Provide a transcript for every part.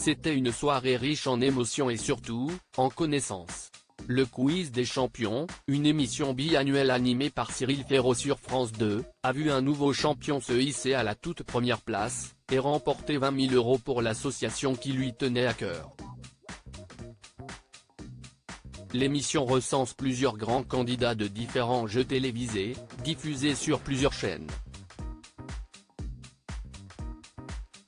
C'était une soirée riche en émotions et surtout, en connaissances. Le quiz des champions, une émission biannuelle animée par Cyril Ferraud sur France 2, a vu un nouveau champion se hisser à la toute première place, et remporter 20 000 € pour l'association qui lui tenait à cœur. L'émission recense plusieurs grands candidats de différents jeux télévisés, diffusés sur plusieurs chaînes.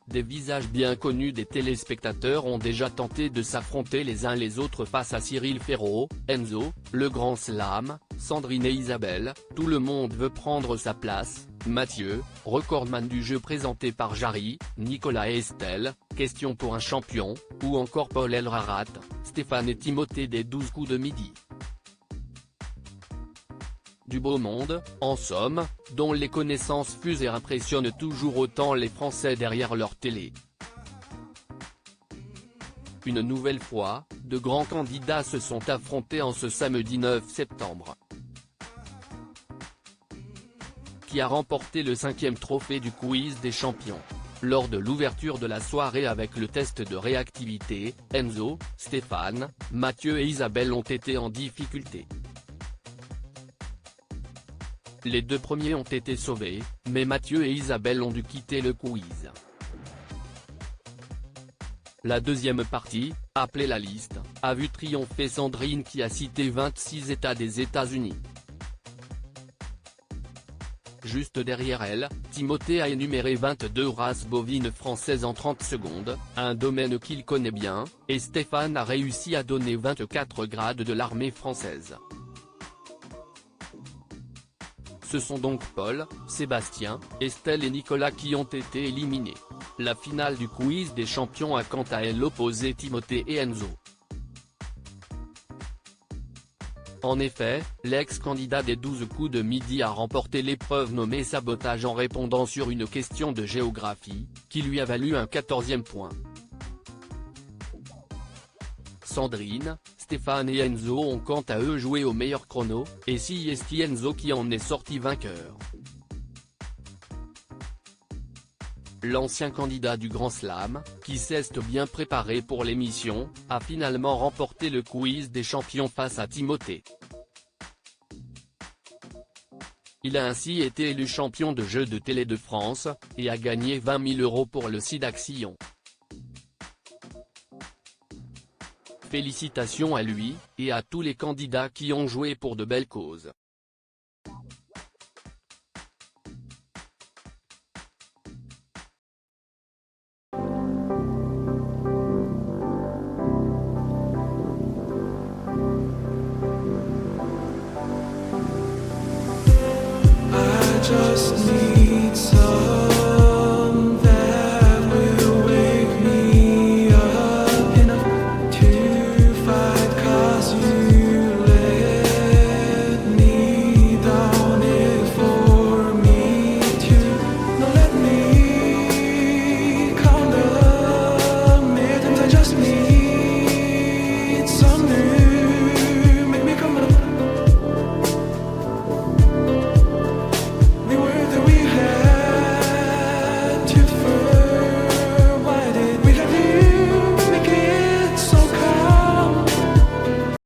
Des visages bien connus des téléspectateurs ont déjà tenté de s'affronter les uns les autres face à Cyril Ferraud, Enzo, Le Grand Slam, Sandrine et Isabelle, Tout le monde veut prendre sa place, Mathieu, recordman du jeu présenté par Jarry, Nicolas et Estelle, Question pour un champion, ou encore Paul Elrarat, Stéphane et Timothée des 12 coups de midi. Du beau monde, en somme, dont les connaissances fusent et impressionnent toujours autant les Français derrière leur télé. Une nouvelle fois, de grands candidats se sont affrontés en ce samedi 9 septembre. Qui a remporté le 5e trophée du quiz des champions. Lors de l'ouverture de la soirée avec le test de réactivité, Enzo, Stéphane, Mathieu et Isabelle ont été en difficulté. Les deux premiers ont été sauvés, mais Mathieu et Isabelle ont dû quitter le quiz. La deuxième partie, appelée la liste, a vu triompher Sandrine qui a cité 26 États des États-Unis. Juste derrière elle, Timothée a énuméré 22 races bovines françaises en 30 secondes, un domaine qu'il connaît bien, et Stéphane a réussi à donner 24 grades de l'armée française. Ce sont donc Paul, Sébastien, Estelle et Nicolas qui ont été éliminés. La finale du quiz des champions a quant à elle opposé Timothée et Enzo. En effet, l'ex-candidat des 12 coups de midi a remporté l'épreuve nommée sabotage en répondant sur une question de géographie, qui lui a valu un 14e point. Sandrine, Stéphane et Enzo ont quant à eux joué au meilleur chrono, et c'est Enzo qui en est sorti vainqueur. L'ancien candidat du Grand Slam, qui s'est bien préparé pour l'émission, a finalement remporté le quiz des champions face à Timothée. Il a ainsi été élu champion de jeux de télé de France, et a gagné 20 000 € pour le Sidaction. Félicitations à lui, et à tous les candidats qui ont joué pour de belles causes. I just need